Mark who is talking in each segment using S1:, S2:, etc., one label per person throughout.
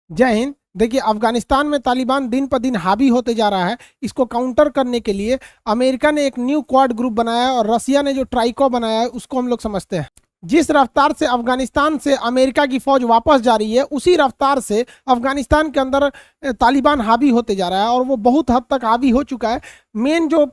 S1: जय हिंद। देखिए, अफगानिस्तान में तालिबान दिन पर दिन हावी होते जा रहा है। इसको काउंटर करने के लिए अमेरिका ने एक न्यू क्वाड ग्रुप बनाया है और रसिया ने जो ट्राइको बनाया है उसको हम लोग समझते हैं। जिस रफ्तार से अफगानिस्तान से अमेरिका की फौज वापस जा रही है, उसी रफ्तार से अफगानिस्तान के अंदर तालिबान हावी होते जा रहा है और वो बहुत हद तक हावी हो चुका है। मेन जो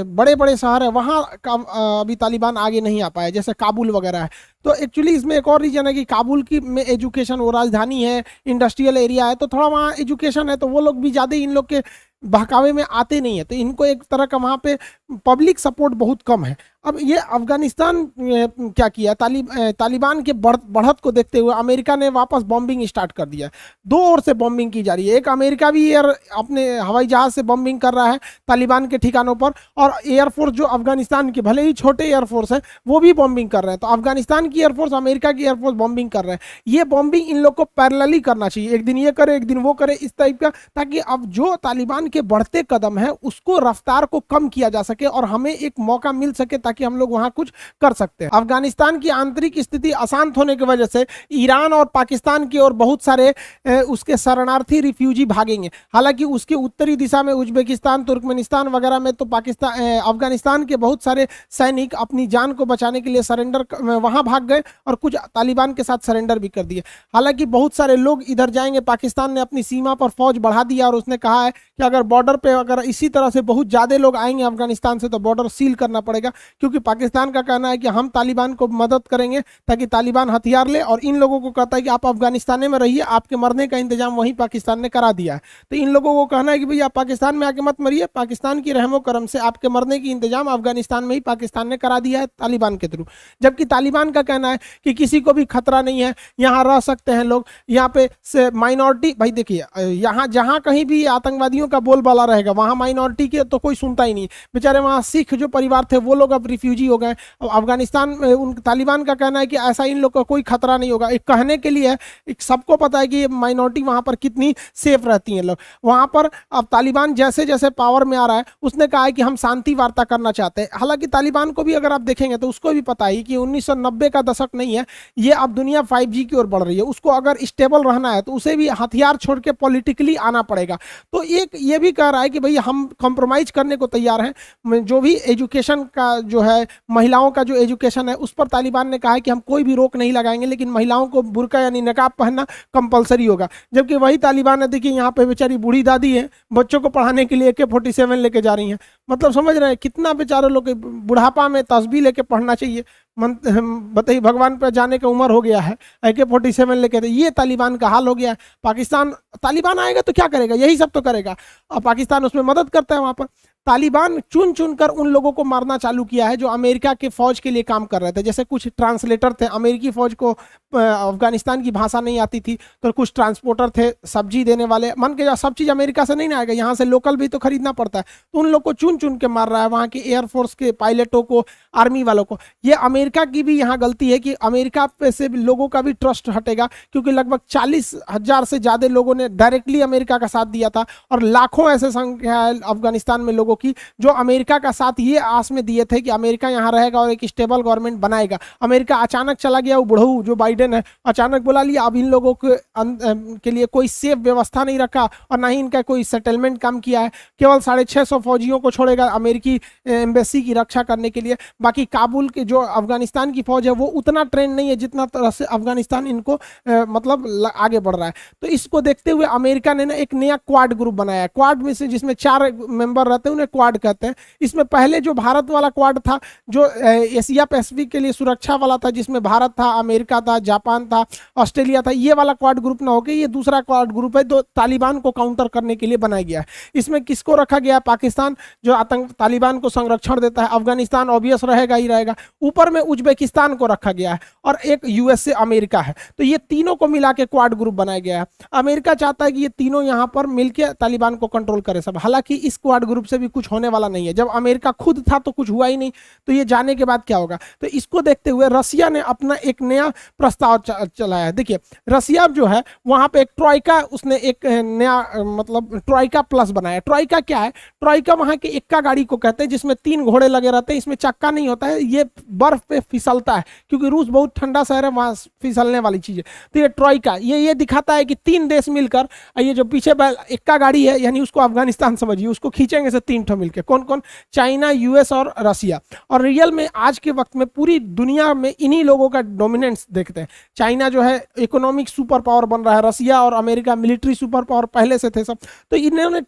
S1: बड़े बड़े शहर है वहाँ का अभी तालिबान आगे नहीं आ पाए, जैसे काबुल वगैरह है। तो एक्चुअली इसमें एक और रीजन है कि काबुल की में एजुकेशन, वो राजधानी है, इंडस्ट्रियल एरिया है, तो थोड़ा वहाँ एजुकेशन है, तो वो लोग भी ज़्यादा इन लोग के बहकावे में आते नहीं है, तो इनको एक तरह का वहाँ पे पब्लिक सपोर्ट बहुत कम है। अब ये अफगानिस्तान क्या किया, तालिबान के बढ़त को देखते हुए अमेरिका ने वापस बॉम्बिंग स्टार्ट कर दिया। दो ओर से बॉम्बिंग की जा रही है। एक, अमेरिका भी अपने हवाई जहाज से बॉम्बिंग कर रहा है तालिबान के ठिकानों पर, और एयरफोर्स जो अफगानिस्तान की भले ही छोटे एयरफोर्स है वो भी बॉम्बिंग कर रहे हैं। तो अफगानिस्तान की एयरफोर्स, अमेरिका की एयरफोर्स बॉम्बिंग कर रहे हैं। ये बॉम्बिंग इन लोग को पैरेलली करना चाहिए, एक दिन ये करे एक दिन वो करे, इस टाइप का, ताकि अब जो तालिबान के बढ़ते कदम है उसको, रफ्तार को कम किया जा सके और हमें एक मौका मिल सके ताकि हम लोग वहां कुछ कर सकते हैं। अफगानिस्तान की आंतरिक स्थिति अशांत होने की वजह से ईरान और पाकिस्तान की ओर बहुत सारे उसके शरणार्थी, रिफ्यूजी भागेंगे। हालांकि उसके उत्तरी दिशा में उज्बेकिस्तान, तुर्कमेनिस्तान वगैरह में तो पाकिस्तान, अफगानिस्तान के बहुत सारे सैनिक अपनी जान को बचाने के लिए सरेंडर वहां भाग गए और कुछ तालिबान के साथ सरेंडर भी कर दिए। हालांकि बहुत सारे लोग इधर जाएंगे। पाकिस्तान ने अपनी सीमा पर फौज बढ़ा दिया और उसने कहा है कि अगर बॉर्डर पे अगर इसी तरह से बहुत ज़्यादा लोग आएंगे अफगानिस्तान से तो बॉर्डर सील करना पड़ेगा, क्योंकि पाकिस्तान का कहना है कि हम तालिबान को मदद करेंगे ताकि तालिबान हथियार ले, और इन लोगों को कहता है कि आप अफगानिस्तान में रहिए, आपके मरने का इंतजाम वहीं पाकिस्तान ने करा दिया है। तो इन लोगों को कहना है कि भैया आप पाकिस्तान में आके मत मरिए, पाकिस्तान की रहमो करम से आपके मरने की इंतजाम अफगानिस्तान में ही पाकिस्तान ने करा दिया है तालिबान के थ्रू। जबकि तालिबान का कहना है कि किसी को भी खतरा नहीं है, यहाँ रह सकते हैं लोग, यहाँ पे से माइनॉरिटी, भाई देखिए यहाँ जहाँ कहीं भी आतंकवादियों का बोलबाला रहेगा वहाँ माइनॉरिटी के तो कोई सुनता ही नहीं। बेचारे वहाँ सिख जो परिवार थे वो लोग अब रिफ्यूजी हो गए। अब अफगानिस्तान में उन तालिबान का कहना है कि ऐसा इन लोग का कोई खतरा नहीं होगा। एक कहने के लिए एक सबको पता है कि माइनॉरिटी वहाँ पर कितनी सेफ रहती हैं लोग वहाँ पर। अब तालिबान जैसे जैसे पावर में आ रहा है उसने कहा है कि हम शांति वार्ता करना चाहते हैं। हालांकि तालिबान को भी अगर आप देखेंगे तो उसको भी पता है कि 1990 का दशक नहीं है ये, अब दुनिया 5G की ओर बढ़ रही है। उसको अगर स्टेबल रहना है तो उसे भी हथियार छोड़ के पॉलिटिकली आना पड़ेगा। तो एक ये भी कह रहा है कि भाई हम कॉम्प्रोमाइज करने को तैयार हैं। जो भी एजुकेशन का जो है, महिलाओं का जो एजुकेशन है उस पर तालिबान ने कहा है कि हम कोई भी रोक नहीं लगाएंगे, लेकिन महिलाओं को बुर्का यानी नकाब पहनना कंपलसरी होगा। जबकि वही तालिबान है, देखिए यहाँ पे बेचारी बूढ़ी दादी है, बच्चों को पढ़ाने के लिए AK-47 लेके जा रही हैं। मतलब समझ रहे हैं कितना बेचारे लोग बुढ़ापा में तस्बीह लेके पढ़ना चाहिए। बताइए, भगवान पर जाने का उम्र हो गया है, AK-47 लेके, तो ये तालिबान का हाल हो गया है। पाकिस्तान, तालिबान आएगा तो क्या करेगा, यही सब तो करेगा, और पाकिस्तान उसमें मदद करता है। वहां पर तालिबान चुन चुन कर उन लोगों को मारना चालू किया है जो अमेरिका के फौज के लिए काम कर रहे थे। जैसे कुछ ट्रांसलेटर थे, अमेरिकी फौज को अफगानिस्तान की भाषा नहीं आती थी, तो कुछ ट्रांसपोर्टर थे, सब्जी देने वाले। मन के सब चीज़ अमेरिका से नहीं ना आएगा, यहाँ से लोकल भी तो खरीदना पड़ता है। तो उन लोग को चुन चुन के मार रहा है, वहाँ के एयरफोर्स के पायलटों को, आर्मी वालों को। ये अमेरिका की भी यहाँ गलती है कि अमेरिका पे से लोगों का भी ट्रस्ट हटेगा, क्योंकि लगभग 40,000 से ज़्यादा लोगों ने डायरेक्टली अमेरिका का साथ दिया था, और लाखों ऐसे संख्या है अफगानिस्तान में लोगों की जो अमेरिका का साथ ये आस में दिए थे कि अमेरिका यहाँ रहेगा और एक स्टेबल गवर्नमेंट बनाएगा। अमेरिका अचानक चला गया, वो बुढ़ऊ जो बाइडेन है अचानक बुला लिया। अब इन लोगों के लिए कोई सेफ व्यवस्था नहीं रखा और ना ही इनका कोई सेटलमेंट काम किया है। केवल 650 फौजियों को छोड़ेगा अमेरिकी एम्बेसी की रक्षा करने के लिए। बाकी काबुल के जो अफगानिस्तान की फौज है वो उतना ट्रेंड नहीं है जितना तरह से अफगानिस्तान इनको मतलब आगे बढ़ रहा है। तो इसको देखते हुए अमेरिका ने ना एक नया क्वाड ग्रुप बनाया है। क्वाड में से जिसमें 4 मेंबर रहते हैं उन्हें क्वाड कहते हैं। इसमें पहले जो भारत वाला क्वाड था, जो एशिया पैसिफिक के लिए सुरक्षा वाला था, जिसमें भारत था, अमेरिका था, जापान था, ऑस्ट्रेलिया था, ये वाला क्वाड ग्रुप ना होकर ये दूसरा क्वाड ग्रुप है जो तालिबान को काउंटर करने के लिए बनाया गया है। इसमें किसको रखा गया है? पाकिस्तान जो तालिबान को संरक्षण देता है, अफगानिस्तान ऑब्वियस रहेगा ही रहेगा, ऊपर में उज्बेकिस्तान को रखा गया है, और एक USA अमेरिका है। तो ये तीनों को मिला के क्वाड ग्रुप बनाया गया है। अमेरिका चाहता है कि ये तीनों यहाँ पर मिलकर तालिबान को कंट्रोल करे सब। हालांकि इस क्वाड ग्रुप से भी कुछ होने वाला नहीं है। जब अमेरिका खुद था तो कुछ हुआ ही नहीं, तो ये जाने के बाद क्या होगा। तो इसको देखते हुए रसिया ने अपना एक नया प्रस्ताव चलाया है। देखिए रसिया जो है वहां पे एक ट्रॉइका, उसने एक नया मतलब ट्रॉइका प्लस बनाया। ट्रॉइका क्या है? ट्रॉइका वहां के एक्का गाड़ी को कहते हैं, जिसमें 3 घोड़े लगे रहते हैं। इसमें चक्का नहीं होता है, ये बर्फ पे फिसलता है, क्योंकि रूस बहुत ठंडा शहर है, वहां फिसलने वाली चीज है। तो ये ट्रॉइका ये दिखाता है कि 3 देश मिलकर, ये जो पीछे एक्का गाड़ी है यानी उसको अफगानिस्तान समझिए, उसको खींचेंगे से 3 ठो मिलकर। कौन कौन? चाइना, यूएस और रसिया। और रियल में आज के वक्त में पूरी दुनिया में इन्हीं लोगों का डोमिनेंस देखते हैं। चाइना जो है इकोनॉमिक सुपर पावर बन रहा है, रसिया और अमेरिका मिलिट्री सुपर पावर पहले से थे सब। तो इन्होंने,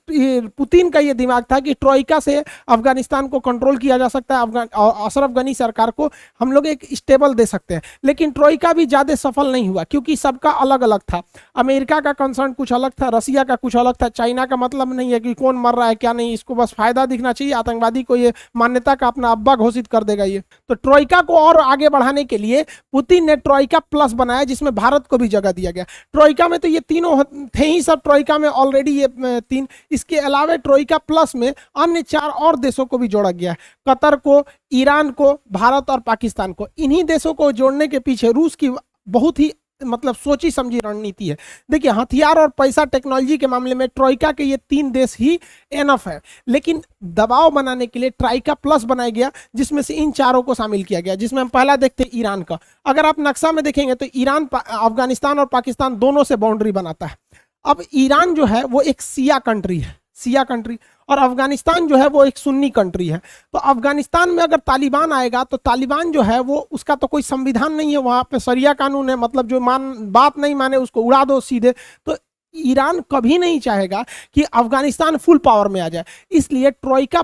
S1: पुतिन का ये दिमाग था कि ट्रॉइका से अफगानिस्तान को कंट्रोल किया जा सकता है, अशरफ गनी सरकार को हम लोग एक स्टेबल दे सकते हैं। लेकिन ट्रॉइका भी ज्यादा सफल नहीं हुआ, क्योंकि सबका अलग अलग था। अमेरिका का कंसर्न कुछ अलग था, रसिया का कुछ अलग था। चाइना का मतलब नहीं है कि कौन मर रहा है क्या नहीं, इसको बस फायदा दिखना चाहिए, आतंकवादी को ये मान्यता का अपना अब्बा घोषित कर देगा ये। तो ट्रॉइका को और आगे बढ़ाने के लिए पुतिन ने ट्रॉइका प्लस बनाया, जिसमें भारत को भी जगह दिया गया। ट्रॉइका में तो ये तीनों थे ही सब, ट्रॉइका में ऑलरेडी ये 3। इसके अलावा ट्रॉइका प्लस में अन्य 4 और देशों को भी जोड़ा गया है, कतर को, ईरान को, भारत और पाकिस्तान को। इन्हीं देशों को जोड़ने के पीछे रूस की बहुत ही मतलब सोची समझी रणनीति है। देखिए हथियार और पैसा टेक्नोलॉजी के मामले में ट्रॉइका के ये 3 देश ही एनफ है, लेकिन दबाव बनाने के लिए ट्राइका प्लस बनाया गया, जिसमें से इन 4 को शामिल किया गया। जिसमें हम पहला देखते हैं ईरान का। अगर आप नक्शा में देखेंगे तो ईरान अफगानिस्तान और पाकिस्तान दोनों से बाउंड्री बनाता है। अब ईरान जो है वो एक शिया कंट्री है, शिया कंट्री, और अफगानिस्तान जो है वो एक सुन्नी कंट्री है। तो अफगानिस्तान में अगर तालिबान आएगा तो तालिबान जो है वो, उसका तो कोई संविधान नहीं है, वहां पे शरिया कानून है, मतलब जो बात नहीं माने उसको उड़ा दो सीधे। तो ईरान कभी नहीं चाहेगा कि अफगानिस्तान फुल पावर में आ जाए, इसलिए ट्रॉइका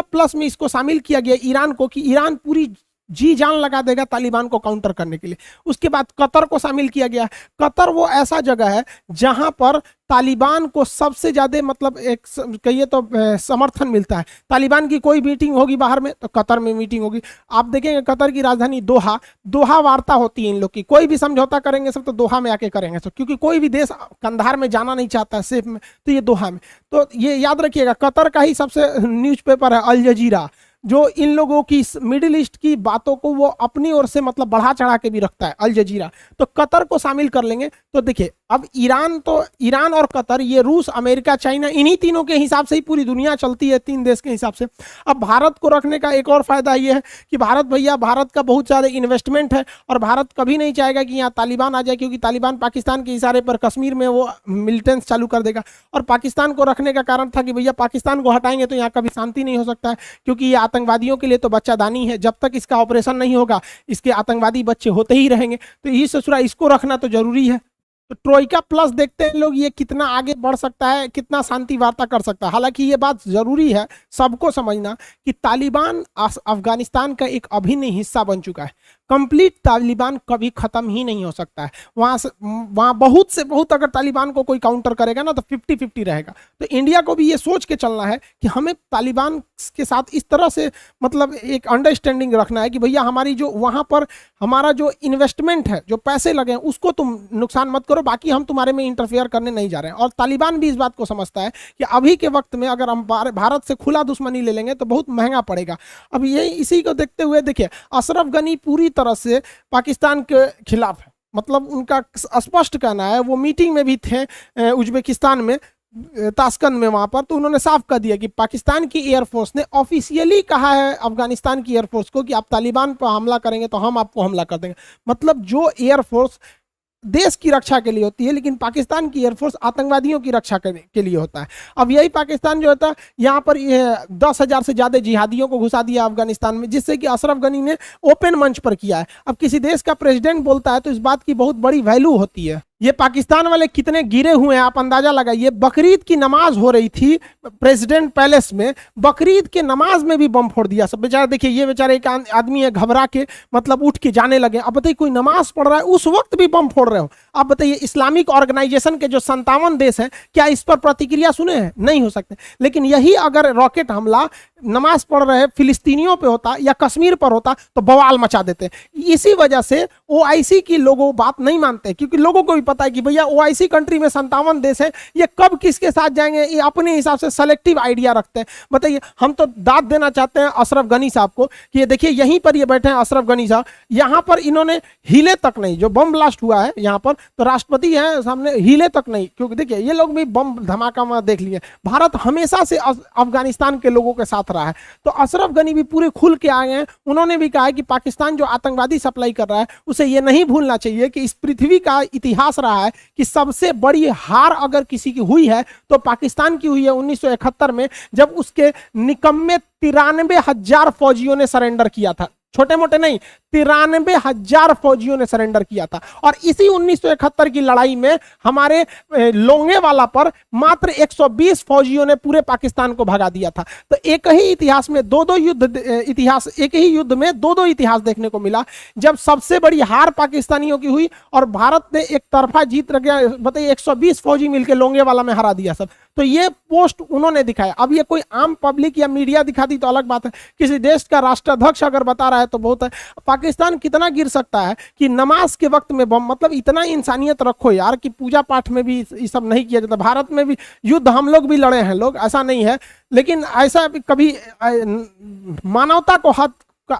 S1: प्लस में इसको शामिल किया गया ईरान को, कि ईरान पूरी जी जान लगा देगा तालिबान को काउंटर करने के लिए। उसके बाद कतर को शामिल किया गया। कतर वो ऐसा जगह है जहां पर तालिबान को सबसे ज्यादा मतलब एक कहिए तो समर्थन मिलता है। तालिबान की कोई मीटिंग होगी बाहर में तो कतर में मीटिंग होगी। आप देखेंगे कतर की राजधानी दोहा वार्ता होती है इन लोग की, कोई भी समझौता करेंगे सब तो दोहा में आके करेंगे सब, क्योंकि कोई भी देश कंधार में जाना नहीं चाहता है सेफ में, तो ये दोहा में। तो ये याद रखिएगा, कतर का ही सबसे न्यूज़पेपर है अल जजीरा, जो इन लोगों की मिडिल ईस्ट की बातों को वो अपनी ओर से मतलब बढ़ा चढ़ा के भी रखता है, अल जजीरा। तो कतर को शामिल कर लेंगे तो देखिए अब ईरान और कतर, ये रूस, अमेरिका, चाइना, इन्हीं तीनों के हिसाब से ही पूरी दुनिया चलती है, 3 देश के हिसाब से। अब भारत को रखने का एक और फायदा ये है कि भारत का बहुत सारे इन्वेस्टमेंट है, और भारत कभी नहीं चाहेगा कि यहाँ तालिबान आ जाए, क्योंकि तालिबान पाकिस्तान के इशारे पर कश्मीर में वो मिलिटेंस चालू कर देगा। और पाकिस्तान को रखने का कारण था कि भैया पाकिस्तान को हटाएंगे तो यहाँ कभी शांति नहीं हो सकता है, क्योंकि ये आतंकवादियों के लिए तो बच्चादानी है, जब तक इसका ऑपरेशन नहीं होगा इसके आतंकवादी बच्चे होते ही रहेंगे। तो यही ससुरा इसको रखना तो जरूरी है। तो ट्रोइका प्लस देखते हैं लोग ये कितना आगे बढ़ सकता है, कितना शांति वार्ता कर सकता है। हालांकि ये बात जरूरी है सबको समझना कि तालिबान अफगानिस्तान का एक अभिन्न हिस्सा बन चुका है। कंप्लीट तालिबान कभी खत्म ही नहीं हो सकता है। वहां बहुत से बहुत अगर तालिबान को कोई काउंटर करेगा ना तो 50-50 रहेगा। तो इंडिया को भी ये सोच के चलना है कि हमें तालिबान के साथ इस तरह से मतलब एक अंडरस्टैंडिंग रखना है कि भैया हमारी जो वहां पर हमारा जो इन्वेस्टमेंट है, जो पैसे लगे हैं, उसको तुम नुकसान मत करो, बाकी हम तुम्हारे में इंटरफेयर करने नहीं जा रहे हैं। और तालिबान भी इस बात को समझता है कि अभी के वक्त में अगर हम भारत से खुला दुश्मनी ले लेंगे तो बहुत महंगा पड़ेगा। अब ये इसी को देखते हुए देखिए अशरफ गनी पूरी तरह से पाकिस्तान के खिलाफ है, मतलब उनका स्पष्ट कहना है। वो मीटिंग में भी थे उज्बेकिस्तान में, ताशकंद में, वहां पर तो उन्होंने साफ कर दिया कि पाकिस्तान की एयरफोर्स ने ऑफिशियली कहा है अफगानिस्तान की एयरफोर्स को कि आप तालिबान पर हमला करेंगे तो हम आपको हमला कर देंगे। मतलब जो एयरफोर्स देश की रक्षा के लिए होती है, लेकिन पाकिस्तान की एयरफोर्स आतंकवादियों की रक्षा के लिए होता है। अब यही पाकिस्तान जो होता है यहाँ पर 10,000 से ज्यादा जिहादियों को घुसा दिया अफगानिस्तान में, जिससे कि अशरफ गनी ने ओपन मंच पर किया है। अब किसी देश का प्रेसिडेंट बोलता है तो इस बात की बहुत बड़ी वैल्यू होती है। ये पाकिस्तान वाले कितने गिरे हुए हैं आप अंदाजा लगाइए। बकरीद की नमाज हो रही थी प्रेसिडेंट पैलेस में, बकरीद के नमाज में भी बम फोड़ दिया सब। बेचारा देखिए, ये बेचारे एक आदमी है, घबरा के मतलब उठ के जाने लगे। अब बताइए कोई नमाज पढ़ रहा है उस वक्त भी बम फोड़ रहे हो। अब बताइए इस्लामिक ऑर्गेनाइजेशन के जो 57 देश हैं, क्या इस पर प्रतिक्रिया सुने हैं? नहीं हो सकते। लेकिन यही अगर रॉकेट हमला नमाज पढ़ रहे फिलिस्तीनियों पे होता या कश्मीर पर होता तो बवाल मचा देते। इसी वजह से ओआईसी की लोगों बात नहीं मानते, क्योंकि लोगों को भी पता है कि भैया ओआईसी कंट्री में 57 देश है, ये कब किसके साथ जाएंगे, ये अपने हिसाब से सेलेक्टिव आइडिया रखते हैं। बताइए, हम तो दाद देना चाहते हैं अशरफ गनी साहब को कि ये देखिए यहीं पर ये बैठे हैं अशरफ गनी साहब, यहाँ पर इन्होंने हिले तक नहीं, जो बम ब्लास्ट हुआ है यहाँ पर तो राष्ट्रपति है सामने, हिले तक नहीं, क्योंकि देखिए ये लोग भी बम धमाका में देख लिए। भारत हमेशा से अफगानिस्तान के लोगों के साथ रहा है, तो अशरफ गनी भी पूरे खुल के आ गए हैं। उन्होंने भी कहा है कि पाकिस्तान जो आतंकवादी सप्लाई कर रहा है उसे ये नहीं भूलना चाहिए कि इस पृथ्वी का इतिहास रहा है कि सबसे बड़ी हार अगर किसी की हुई है तो पाकिस्तान की हुई है 1971 में, जब उसके निकम्मे 93,000 फौजियों ने सरेंडर किया था, छोटे मोटे नहीं, 93,000 फौजियों ने सरेंडर किया था। और इसी 1971 की लड़ाई में हमारे लोंगेवाला पर मात्र 120 फौजियों ने पूरे पाकिस्तान को भगा दिया था। तो एक ही इतिहास में दो युद्ध, इतिहास एक ही युद्ध में दो इतिहास देखने को मिला, जब सबसे बड़ी हार पाकिस्तानियों की हुई और भारत ने एक तरफा जीत रख गया। बताइए 120 फौजी मिलकर लोंगेवाला में हरा दिया सब। तो ये पोस्ट उन्होंने दिखाया। अब ये कोई आम पब्लिक या मीडिया दिखाती तो अलग बात है, किसी देश का राष्ट्राध्यक्ष अगर बता रहा है तो बहुत है। पाकिस्तान कितना गिर सकता है कि नमाज के वक्त में बम, मतलब इतना इंसानियत रखो यार कि पूजा पाठ में भी ये सब नहीं किया जाता। भारत में भी युद्ध हम लोग भी लड़े हैं लोग, ऐसा नहीं है, लेकिन ऐसा कभी मानवता को हद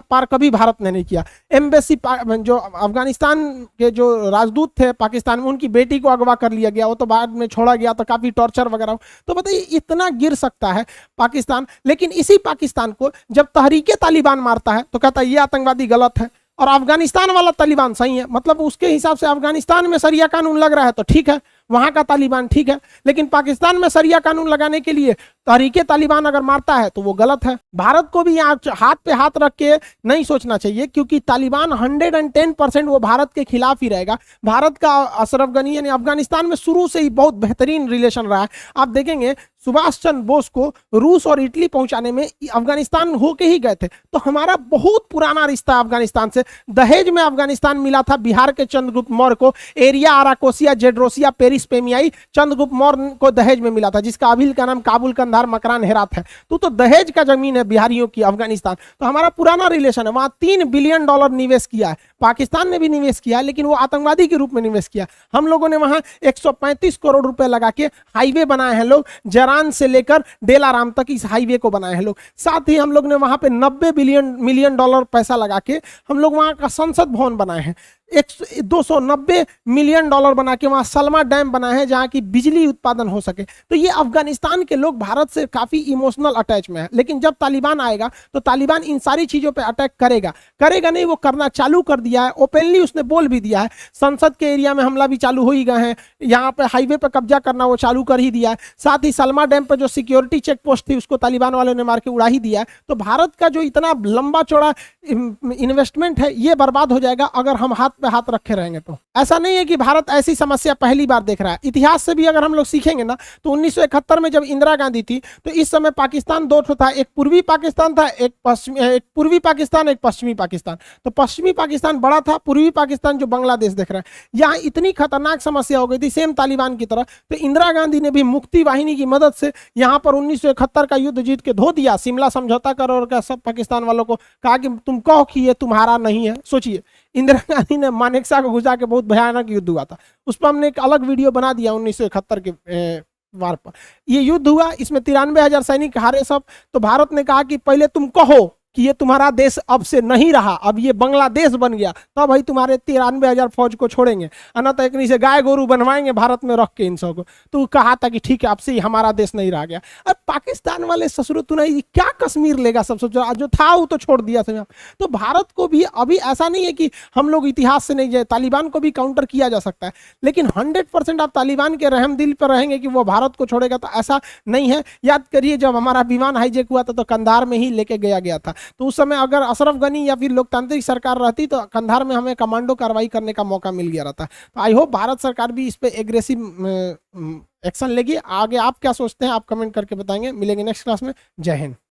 S1: पार कभी भारत ने नहीं किया। एम्बेसी जो अफगानिस्तान के जो राजदूत थे पाकिस्तान में, उनकी बेटी को अगवा कर लिया गया, वो तो बाद में छोड़ा गया, तो काफी टॉर्चर वगैरह। तो बताइए इतना गिर सकता है पाकिस्तान। लेकिन इसी पाकिस्तान को जब तहरीके तालिबान मारता है तो कहता है ये आतंकवादी गलत है, और अफगानिस्तान वाला तालिबान सही है। मतलब उसके हिसाब से अफगानिस्तान में शरिया कानून लग रहा है तो ठीक है, वहां का तालिबान ठीक है, लेकिन पाकिस्तान में शरिया कानून लगाने के लिए तहरीके तालिबान अगर मारता है तो वो गलत है। भारत को भी यहाँ हाथ पे हाथ रख के नहीं सोचना चाहिए, क्योंकि तालिबान 110% वो भारत के खिलाफ ही रहेगा। भारत का अशरफ गनी यानी अफगानिस्तान में शुरू से ही बहुत बेहतरीन रिलेशन रहा है। आप देखेंगे सुभाष चंद्र बोस को रूस और इटली पहुंचाने में अफगानिस्तान होके ही गए थे। तो हमारा बहुत पुराना रिश्ता अफगानिस्तान से। दहेज में अफगानिस्तान मिला था बिहार के चंद्रगुप्त मौर्य को, area Arachosia Gedrosia Paropamisadae Chandragupta Maurya को दहेज में मिला था, जिसका अभी का नाम काबुल कंधार मकरान हेरात है। तो दहेज का जमीन है बिहारियों की अफगानिस्तान। तो हमारा पुराना रिलेशन है। वहां $3 बिलियन निवेश किया है, पाकिस्तान ने भी निवेश किया है, लेकिन वो आतंकवादी के रूप में निवेश किया। हम लोगों ने वहां 135 करोड़ रुपए लगा के हाईवे बनाए हैं लोग, जरान से लेकर डेलाराम तक इस हाईवे को बनाए हैं लोग। साथ ही हम लोग ने वहां पे $90 मिलियन पैसा लगा के हम लोग वहां का संसद भवन बनाए हैं। 290 मिलियन डॉलर बना के वहां सलमा डैम बनाए हैं जहां की बिजली उत्पादन हो सके। तो ये अफगानिस्तान के लोग भारत से काफी इमोशनल अटैच में है। लेकिन जब तालिबान आएगा तो तालिबान इन सारी चीजों पे अटैक करेगा नहीं, वो करना चालू कर दिया है। ओपनली उसने बोल भी दिया है, संसद के एरिया में हमला भी चालू हो ही गए हैं, यहाँ पे हाईवे पे कब्जा करना वो चालू कर ही दिया है। साथ ही सलमा डैम पर जो सिक्योरिटी चेक पोस्ट थी उसको तालिबान वालों ने मार के उड़ा ही दिया है। तो भारत का जो इतना लंबा चौड़ा इन्वेस्टमेंट है ये बर्बाद हो जाएगा अगर हम हाथ पे हाथ रखे रहेंगे। तो ऐसा नहीं है कि भारत ऐसी समस्या पहली बार देख रहा है। इतिहास से भी अगर हम लोग सीखेंगे ना तो 1971 में जब इंदिरा गांधी थी तो इस समय पाकिस्तान दो था, एक पूर्वी पाकिस्तान था, एक पूर्वी पाकिस्तान, एक पश्चिमी पाकिस्तान। तो पश्चिमी पाकिस्तान बड़ा था, पूर्वी पाकिस्तान जो बांग्लादेश देख रहा है, यहाँ इतनी खतरनाक समस्या हो गई थी सेम तालिबान की तरह। तो इंदिरा गांधी ने भी मुक्ति वाहिनी की मदद से यहाँ पर 1971 का युद्ध जीत के धो दिया, शिमला समझौता कर और क्या सब पाकिस्तान वालों को कहा कि तुम कहो कि ये तुम्हारा नहीं है। सोचिए इंदिरा गांधी ने मानेकशॉ को घुसा के बहुत भयानक युद्ध हुआ था, उस पर हमने एक अलग वीडियो बना दिया 1971 के वार पर। ये युद्ध हुआ, इसमें 93,000 सैनिक हारे सब। तो भारत ने कहा कि पहले तुम कहो कि ये तुम्हारा देश अब से नहीं रहा, अब ये बांग्लादेश बन गया, तब भाई तुम्हारे 93,000 फौज को छोड़ेंगे, अन्यथा से गाय गोरू बनवाएंगे भारत में रख के इन सबको। तो कहा था कि ठीक है अब से हमारा देश नहीं रह गया। अब पाकिस्तान वाले ससुर तू नहीं क्या कश्मीर लेगा, सब जो था वो तो छोड़ दिया था। तो भारत को भी अभी ऐसा नहीं है कि हम लोग इतिहास से नहीं जाए, तालिबान को भी काउंटर किया जा सकता है, लेकिन 100% आप तालिबान के रहम दिल पर रहेंगे कि वो भारत को छोड़ेगा, तो ऐसा नहीं है। याद करिए जब हमारा विमान हाईजैक हुआ था तो कंधार में ही लेके गया था। तो उस समय अगर अशरफ गनी या फिर लोकतांत्रिक सरकार रहती तो कंधार में हमें कमांडो कार्रवाई करने का मौका मिल गया रहता। तो आई होप भारत सरकार भी इस पे एग्रेसिव एक्शन लेगी। आगे आप क्या सोचते हैं आप कमेंट करके बताएंगे। मिलेंगे नेक्स्ट क्लास में। जय हिंद।